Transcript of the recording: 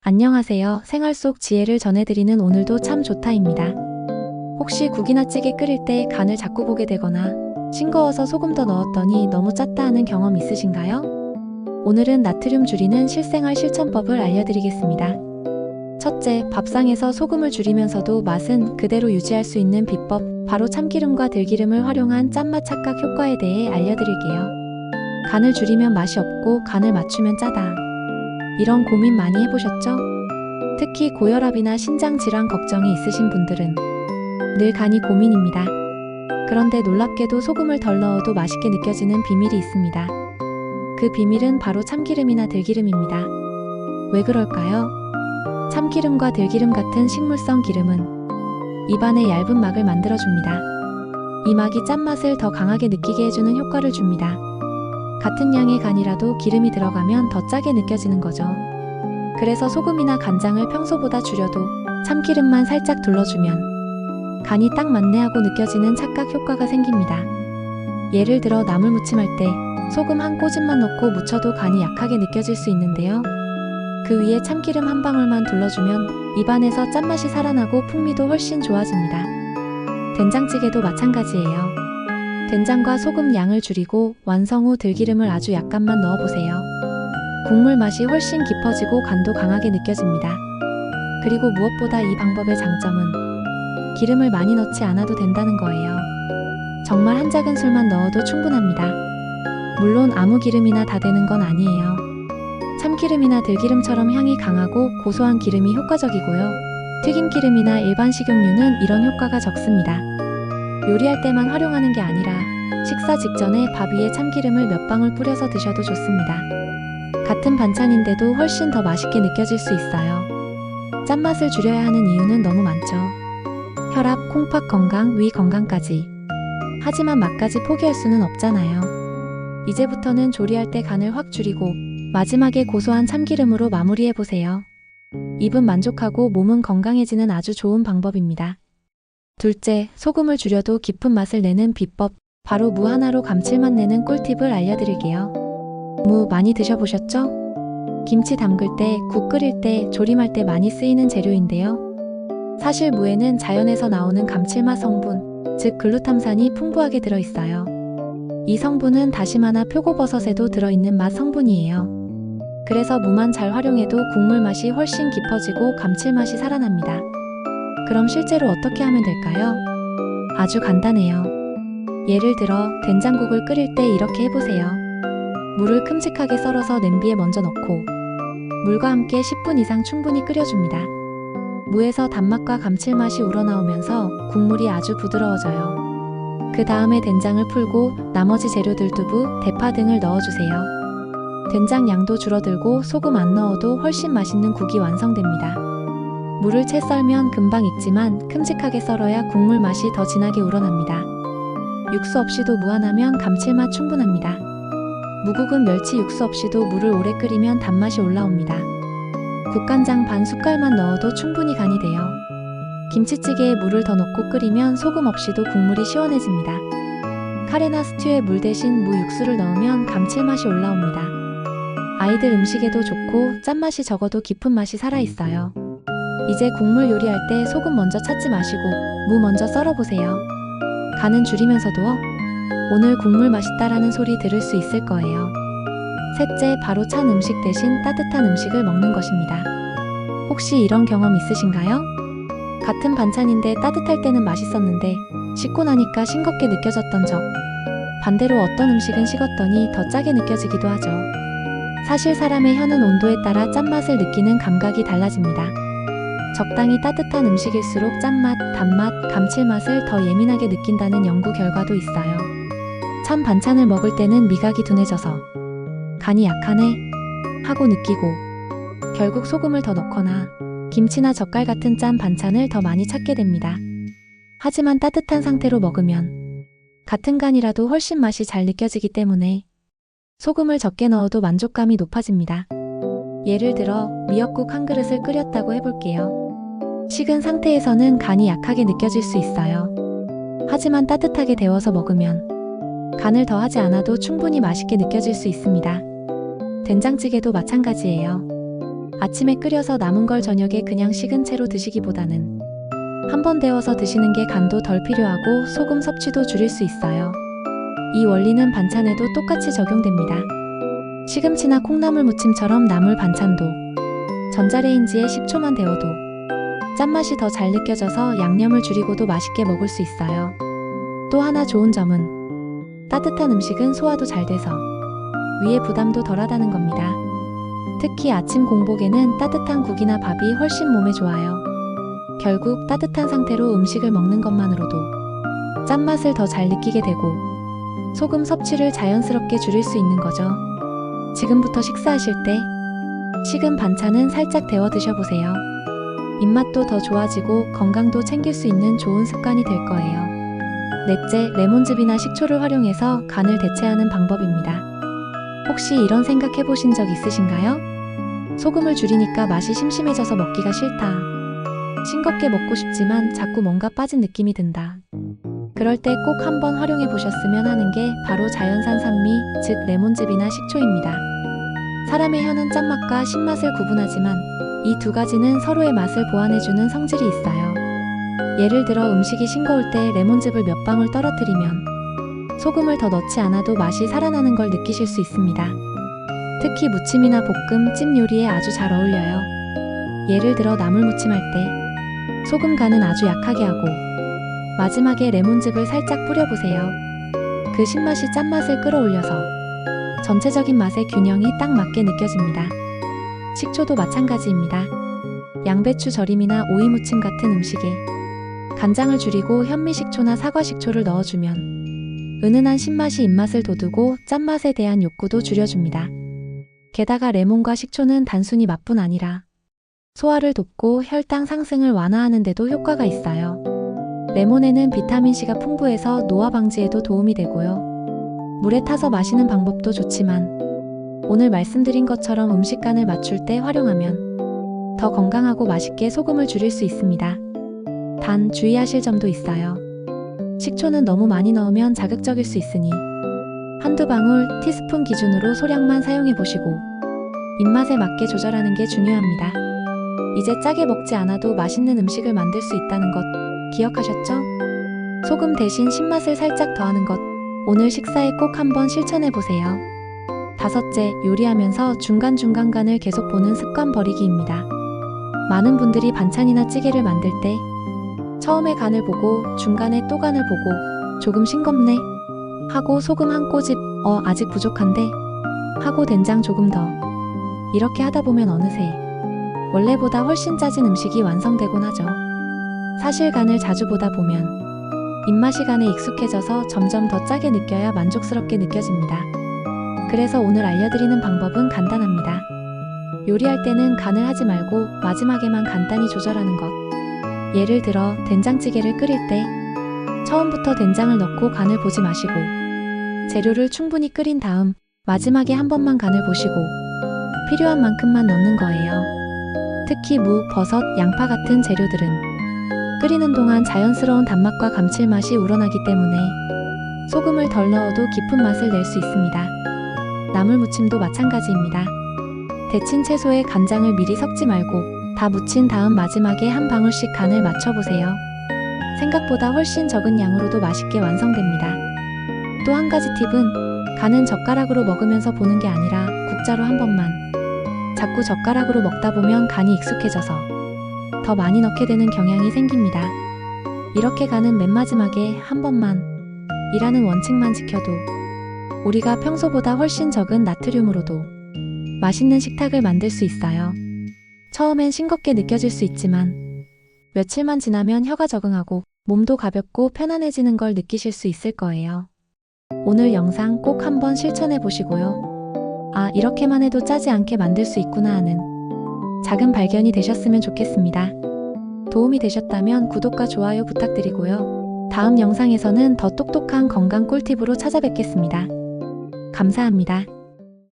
안녕하세요. 생활 속 지혜를 전해드리는 오늘도 참 좋다입니다. 혹시 국이나 찌개 끓일 때 간을 자꾸 보게 되거나 싱거워서 소금 더 넣었더니 너무 짰다 하는 경험 있으신가요? 오늘은 나트륨 줄이는 실생활 실천법을 알려드리겠습니다. 첫째, 밥상에서 소금을 줄이면서도 맛은 그대로 유지할 수 있는 비법, 바로 참기름과 들기름을 활용한 짠맛 착각 효과에 대해 알려드릴게요. 간을 줄이면 맛이 없고 간을 맞추면 짜다. 이런 고민 많이 해보셨죠? 특히 고혈압이나 신장 질환 걱정이 있으신 분들은 늘 간이 고민입니다. 그런데 놀랍게도 소금을 덜 넣어도 맛있게 느껴지는 비밀이 있습니다. 그 비밀은 바로 참기름이나 들기름입니다. 왜 그럴까요? 참기름과 들기름 같은 식물성 기름은 입안에 얇은 막을 만들어줍니다. 이 막이 짠맛을 더 강하게 느끼게 해주는 효과를 줍니다. 같은 양의 간이라도 기름이 들어가면 더 짜게 느껴지는 거죠. 그래서 소금이나 간장을 평소보다 줄여도 참기름만 살짝 둘러주면 간이 딱 맞네 하고 느껴지는 착각 효과가 생깁니다. 예를 들어 나물 무침할 때 소금 한 꼬집만 넣고 무쳐도 간이 약하게 느껴질 수 있는데요. 그 위에 참기름 한 방울만 둘러주면 입안에서 짠맛이 살아나고 풍미도 훨씬 좋아집니다. 된장찌개도 마찬가지예요. 된장과 소금 양을 줄이고 완성 후 들기름을 아주 약간만 넣어보세요. 국물 맛이 훨씬 깊어지고 간도 강하게 느껴집니다. 그리고 무엇보다 이 방법의 장점은 기름을 많이 넣지 않아도 된다는 거예요. 정말 한 작은술만 넣어도 충분합니다. 물론 아무 기름이나 다 되는 건 아니에요. 참기름이나 들기름처럼 향이 강하고 고소한 기름이 효과적이고요. 튀김기름이나 일반 식용유는 이런 효과가 적습니다. 요리할 때만 활용하는 게 아니라 식사 직전에 밥 위에 참기름을 몇 방울 뿌려서 드셔도 좋습니다. 같은 반찬인데도 훨씬 더 맛있게 느껴질 수 있어요. 짠맛을 줄여야 하는 이유는 너무 많죠. 혈압, 콩팥 건강, 위 건강까지. 하지만 맛까지 포기할 수는 없잖아요. 이제부터는 조리할 때 간을 확 줄이고 마지막에 고소한 참기름으로 마무리해보세요. 입은 만족하고 몸은 건강해지는 아주 좋은 방법입니다. 둘째, 소금을 줄여도 깊은 맛을 내는 비법, 바로 무 하나로 감칠맛 내는 꿀팁을 알려드릴게요. 무 많이 드셔보셨죠? 김치 담글 때, 국 끓일 때, 조림할 때 많이 쓰이는 재료인데요. 사실 무에는 자연에서 나오는 감칠맛 성분, 즉 글루탐산이 풍부하게 들어있어요. 이 성분은 다시마나 표고버섯에도 들어있는 맛 성분이에요. 그래서 무만 잘 활용해도 국물 맛이 훨씬 깊어지고 감칠맛이 살아납니다. 그럼 실제로 어떻게 하면 될까요? 아주 간단해요. 예를 들어 된장국을 끓일 때 이렇게 해보세요. 물을 큼직하게 썰어서 냄비에 먼저 넣고 물과 함께 10분 이상 충분히 끓여줍니다. 무에서 단맛과 감칠맛이 우러나오면서 국물이 아주 부드러워져요. 그 다음에 된장을 풀고 나머지 재료들 두부, 대파 등을 넣어주세요. 된장 양도 줄어들고 소금 안 넣어도 훨씬 맛있는 국이 완성됩니다. 무를 채 썰면 금방 익지만 큼직하게 썰어야 국물 맛이 더 진하게 우러납니다. 육수 없이도 무하나면 감칠맛 충분합니다. 무국은 멸치 육수 없이도 물을 오래 끓이면 단맛이 올라옵니다. 국간장 반 숟갈만 넣어도 충분히 간이 돼요. 김치찌개에 물을 더 넣고 끓이면 소금 없이도 국물이 시원해집니다. 카레나 스튜에 물 대신 무 육수를 넣으면 감칠맛이 올라옵니다. 아이들 음식에도 좋고 짠맛이 적어도 깊은 맛이 살아있어요. 이제 국물 요리할 때 소금 먼저 찾지 마시고 무 먼저 썰어보세요. 간은 줄이면서도 오늘 국물 맛있다라는 소리 들을 수 있을 거예요. 셋째, 바로 찬 음식 대신 따뜻한 음식을 먹는 것입니다. 혹시 이런 경험 있으신가요? 같은 반찬인데 따뜻할 때는 맛있었는데 식고 나니까 싱겁게 느껴졌던 적. 반대로 어떤 음식은 식었더니 더 짜게 느껴지기도 하죠. 사실 사람의 혀는 온도에 따라 짠맛을 느끼는 감각이 달라집니다. 적당히 따뜻한 음식일수록 짠맛, 단맛, 감칠맛을 더 예민하게 느낀다는 연구 결과도 있어요. 찬 반찬을 먹을 때는 미각이 둔해져서 간이 약하네 하고 느끼고 결국 소금을 더 넣거나 김치나 젓갈 같은 짠 반찬을 더 많이 찾게 됩니다. 하지만 따뜻한 상태로 먹으면 같은 간이라도 훨씬 맛이 잘 느껴지기 때문에 소금을 적게 넣어도 만족감이 높아집니다. 예를 들어 미역국 한 그릇을 끓였다고 해볼게요. 식은 상태에서는 간이 약하게 느껴질 수 있어요. 하지만 따뜻하게 데워서 먹으면 간을 더하지 않아도 충분히 맛있게 느껴질 수 있습니다. 된장찌개도 마찬가지예요. 아침에 끓여서 남은 걸 저녁에 그냥 식은 채로 드시기보다는 한번 데워서 드시는 게 간도 덜 필요하고 소금 섭취도 줄일 수 있어요. 이 원리는 반찬에도 똑같이 적용됩니다. 시금치나 콩나물 무침처럼 나물 반찬도 전자레인지에 10초만 데워도 짠맛이 더 잘 느껴져서 양념을 줄이고도 맛있게 먹을 수 있어요. 또 하나 좋은 점은 따뜻한 음식은 소화도 잘 돼서 위에 부담도 덜하다는 겁니다. 특히 아침 공복에는 따뜻한 국이나 밥이 훨씬 몸에 좋아요. 결국 따뜻한 상태로 음식을 먹는 것만으로도 짠맛을 더 잘 느끼게 되고 소금 섭취를 자연스럽게 줄일 수 있는 거죠. 지금부터 식사하실 때 식은 반찬은 살짝 데워 드셔보세요. 입맛도 더 좋아지고 건강도 챙길 수 있는 좋은 습관이 될 거예요. 넷째, 레몬즙이나 식초를 활용해서 간을 대체하는 방법입니다. 혹시 이런 생각 해보신 적 있으신가요? 소금을 줄이니까 맛이 심심해져서 먹기가 싫다. 싱겁게 먹고 싶지만 자꾸 뭔가 빠진 느낌이 든다. 그럴 때 꼭 한번 활용해 보셨으면 하는 게 바로 자연산 산미, 즉 레몬즙이나 식초입니다. 사람의 혀는 짠맛과 신맛을 구분하지만 이 두 가지는 서로의 맛을 보완해주는 성질이 있어요. 예를 들어 음식이 싱거울 때 레몬즙을 몇 방울 떨어뜨리면 소금을 더 넣지 않아도 맛이 살아나는 걸 느끼실 수 있습니다. 특히 무침이나 볶음, 찜 요리에 아주 잘 어울려요. 예를 들어 나물 무침할 때 소금 간은 아주 약하게 하고 마지막에 레몬즙을 살짝 뿌려보세요. 그 신맛이 짠맛을 끌어올려서 전체적인 맛의 균형이 딱 맞게 느껴집니다. 식초도 마찬가지입니다. 양배추 절임이나 오이 무침 같은 음식에 간장을 줄이고 현미식초나 사과식초를 넣어주면 은은한 신맛이 입맛을 돋우고 짠맛에 대한 욕구도 줄여줍니다. 게다가 레몬과 식초는 단순히 맛뿐 아니라 소화를 돕고 혈당 상승을 완화하는 데도 효과가 있어요. 레몬에는 비타민C가 풍부해서 노화 방지에도 도움이 되고요. 물에 타서 마시는 방법도 좋지만 오늘 말씀드린 것처럼 음식간을 맞출 때 활용하면 더 건강하고 맛있게 소금을 줄일 수 있습니다. 단 주의하실 점도 있어요. 식초는 너무 많이 넣으면 자극적일 수 있으니 한두 방울 티스푼 기준으로 소량만 사용해 보시고 입맛에 맞게 조절하는 게 중요합니다. 이제 짜게 먹지 않아도 맛있는 음식을 만들 수 있다는 것 기억하셨죠? 소금 대신 신맛을 살짝 더하는 것 오늘 식사에 꼭 한번 실천해 보세요. 다섯째, 요리하면서 중간중간 간을 계속 보는 습관 버리기입니다. 많은 분들이 반찬이나 찌개를 만들 때 처음에 간을 보고 중간에 또 간을 보고 조금 싱겁네 하고 소금 한 꼬집 아직 부족한데 하고 된장 조금 더 이렇게 하다 보면 어느새 원래보다 훨씬 짜진 음식이 완성되곤 하죠. 사실 간을 자주 보다 보면 입맛이 간에 익숙해져서 점점 더 짜게 느껴야 만족스럽게 느껴집니다. 그래서 오늘 알려드리는 방법은 간단합니다. 요리할 때는 간을 하지 말고 마지막에만 간단히 조절하는 것. 예를 들어 된장찌개를 끓일 때 처음부터 된장을 넣고 간을 보지 마시고 재료를 충분히 끓인 다음 마지막에 한 번만 간을 보시고 필요한 만큼만 넣는 거예요. 특히 무, 버섯, 양파 같은 재료들은 끓이는 동안 자연스러운 단맛과 감칠맛이 우러나기 때문에 소금을 덜 넣어도 깊은 맛을 낼 수 있습니다. 나물 무침도 마찬가지입니다. 데친 채소에 간장을 미리 섞지 말고 다 무친 다음 마지막에 한 방울씩 간을 맞춰보세요. 생각보다 훨씬 적은 양으로도 맛있게 완성됩니다. 또 한 가지 팁은 간은 젓가락으로 먹으면서 보는 게 아니라 국자로 한 번만. 자꾸 젓가락으로 먹다 보면 간이 익숙해져서 더 많이 넣게 되는 경향이 생깁니다. 이렇게 간은 맨 마지막에 한 번만 이라는 원칙만 지켜도 우리가 평소보다 훨씬 적은 나트륨으로도 맛있는 식탁을 만들 수 있어요. 처음엔 싱겁게 느껴질 수 있지만 며칠만 지나면 혀가 적응하고 몸도 가볍고 편안해지는 걸 느끼실 수 있을 거예요. 오늘 영상 꼭 한번 실천해 보시고요. 아, 이렇게만 해도 짜지 않게 만들 수 있구나 하는 작은 발견이 되셨으면 좋겠습니다. 도움이 되셨다면 구독과 좋아요 부탁드리고요. 다음 영상에서는 더 똑똑한 건강 꿀팁으로 찾아뵙겠습니다. 감사합니다.